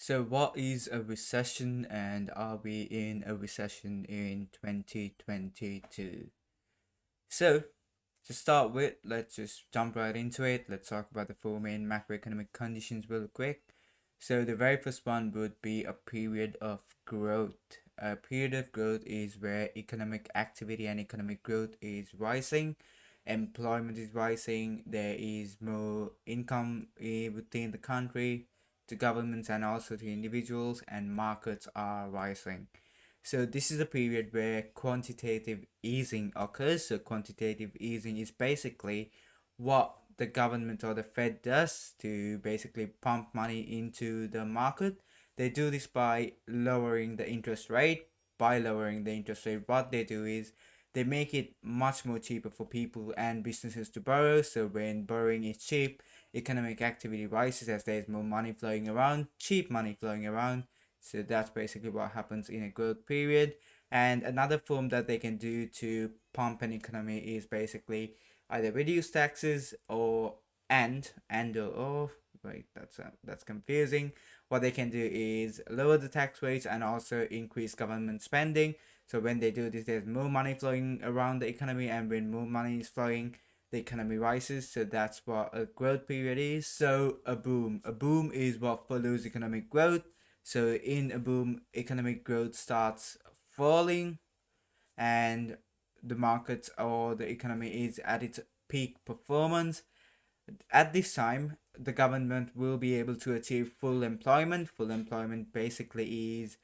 So, what is a recession, and are we in a recession in 2022? So, to start with, let's just jump right into it. Let's talk about the four main macroeconomic conditions real quick. So, the very first one would be a period of growth. A period of growth is where economic activity and economic growth is rising, employment is rising, there is more income within the country, to governments and also to individuals, and markets are rising. So this is a period where quantitative easing occurs. So quantitative easing is basically what the government or the Fed does to basically pump money into the market. They do this by lowering the interest rate. By lowering the interest rate, what they do is they make it much more cheaper for people and businesses to borrow. So when borrowing is cheap, economic activity rises as there's more money flowing around, cheap money flowing around. So that's basically what happens in a growth period. And another form that they can do to pump an economy is basically either reduce taxes or wait, that's confusing. What they can do is lower the tax rates and also increase government spending. So when they do this, there's more money flowing around the economy, and when more money is flowing, the economy rises. So that's what a growth period is. So a boom is what follows economic growth. So in a boom, economic growth starts falling, and the markets or the economy is at its peak performance. At this time, the government will be able to achieve full employment. Full employment basically is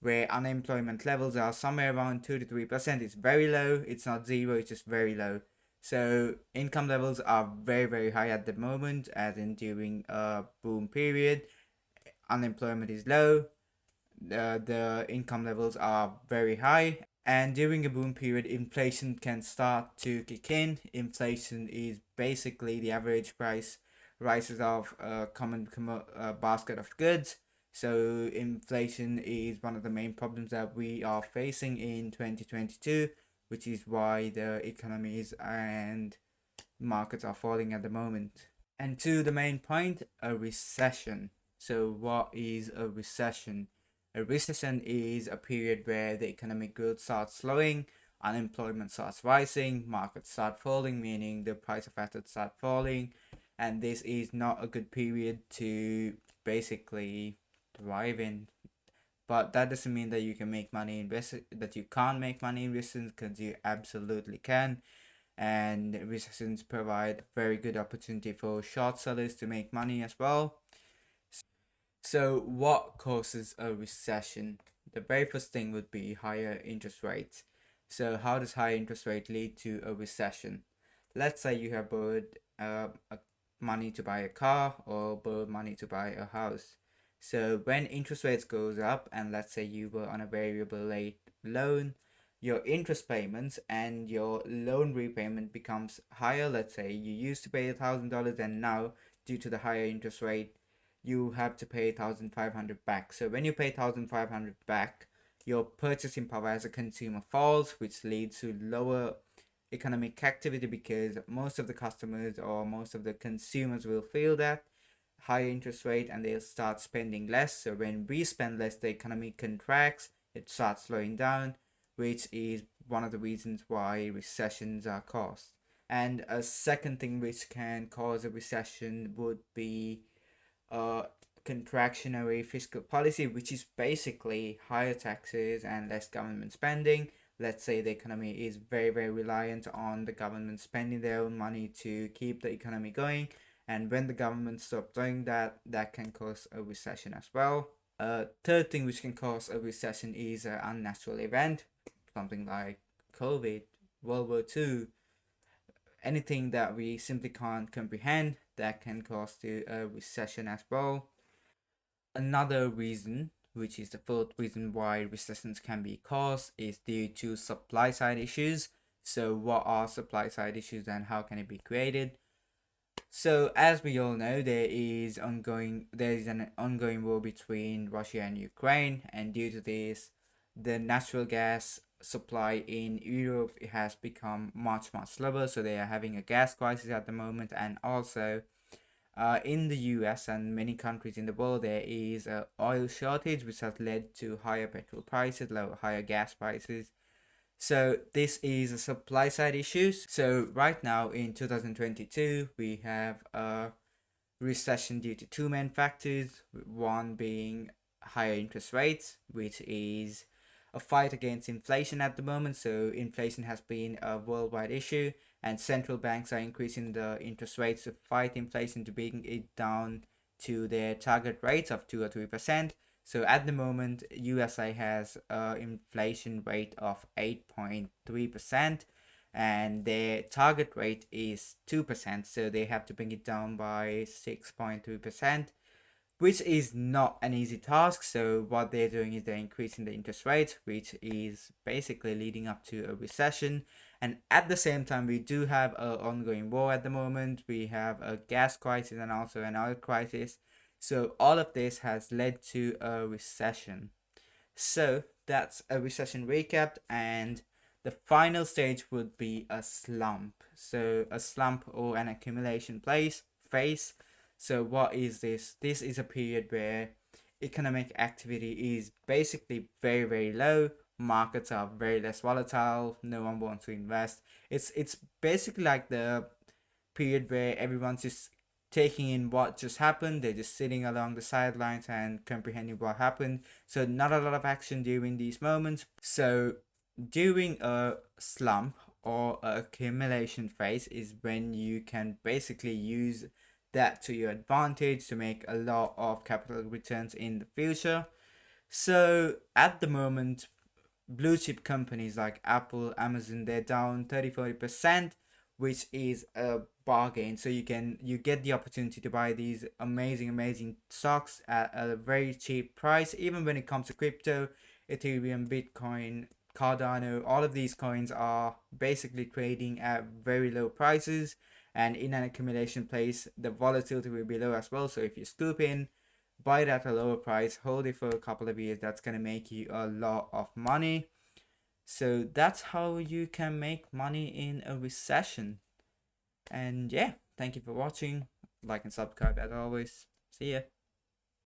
where unemployment levels are somewhere around 2 to 3%. It's very low, it's not zero, it's just very low. So income levels are very, very high at the moment, as in during a boom period. Unemployment is low, the income levels are very high, and during a boom period, inflation can start to kick in. Inflation is basically the average price rises of a common basket of goods. So inflation is one of the main problems that we are facing in 2022, which is why the economies and markets are falling at the moment. And to the main point, a recession. So what is a recession? A recession is a period where the economic growth starts slowing, unemployment starts rising, markets start falling, meaning the price of assets start falling, and this is not a good period to basically thrive in. But that doesn't mean that you can make money in that you can't make money in recessions, because you absolutely can. And recessions provide very good opportunity for short sellers to make money as well. So, what causes a recession? The very first thing would be higher interest rates. So, how does high interest rate lead to a recession? Let's say you have borrowed money to buy a car or borrowed money to buy a house. So, when interest rates goes up, and let's say you were on a variable rate loan, your interest payments and your loan repayment becomes higher. Let's say you used to pay $1,000, and now, due to the higher interest rate, you have to pay 1,500 back. So when you pay 1,500 back, your purchasing power as a consumer falls, which leads to lower economic activity, because most of the customers or most of the consumers will feel that higher interest rate and they'll start spending less. So when we spend less, the economy contracts, it starts slowing down, which is one of the reasons why recessions are caused. And a second thing which can cause a recession would be contractionary fiscal policy, which is basically higher taxes and less government spending. Let's say the economy is very, very reliant on the government spending their own money to keep the economy going. And when the government stops doing that, that can cause a recession as well. Third thing which can cause a recession is an unnatural event, something like COVID, World War II, anything that we simply can't comprehend that can cause a recession as well. Another reason, which is the fourth reason why recessions can be caused, is due to supply side issues. So what are supply side issues and how can it be created? So as we all know, there is an ongoing war between Russia and Ukraine, and due to this, the natural gas supply in Europe has become much slower. So they are having a gas crisis at the moment, and also In the US and many countries in the world, there is a oil shortage, which has led to higher petrol prices, higher gas prices. So this is a supply side issue. So right now in 2022, we have a recession due to two main factors. One being higher interest rates, which is a fight against inflation at the moment. So inflation has been a worldwide issue, and central banks are increasing the interest rates to fight inflation, to bring it down to their target rates of 2 or 3%. So at the moment, USA has an inflation rate of 8.3%, and their target rate is 2%. So they have to bring it down by 6.3%, which is not an easy task. So what they're doing is they're increasing the interest rate, which is basically leading up to a recession. And at the same time, we do have an ongoing war at the moment. We have a gas crisis and also an oil crisis. So all of this has led to a recession. So that's a recession recap, and the final stage would be a slump. So a slump, or an accumulation phase. So what is this? This is a period where economic activity is basically very, very low. Markets are very less volatile. No one wants to invest. It's basically like the period where everyone's just taking in what just happened. They're just sitting along the sidelines and comprehending what happened. So not a lot of action during these moments. So during a slump or accumulation phase is when you can basically use that to your advantage to make a lot of capital returns in the future. So at the moment, blue chip companies like Apple, Amazon, they're down 30-40%, which is a bargain. So you get the opportunity to buy these amazing stocks at a very cheap price. Even when it comes to crypto, Ethereum, Bitcoin, Cardano, all of these coins are basically trading at very low prices, and in an accumulation place, the volatility will be low as well. So if you scoop in, buy it at a lower price, hold it for a couple of years, that's going to make you a lot of money. So that's how you can make money in a recession. And yeah, thank you for watching. Like and subscribe as always. See ya.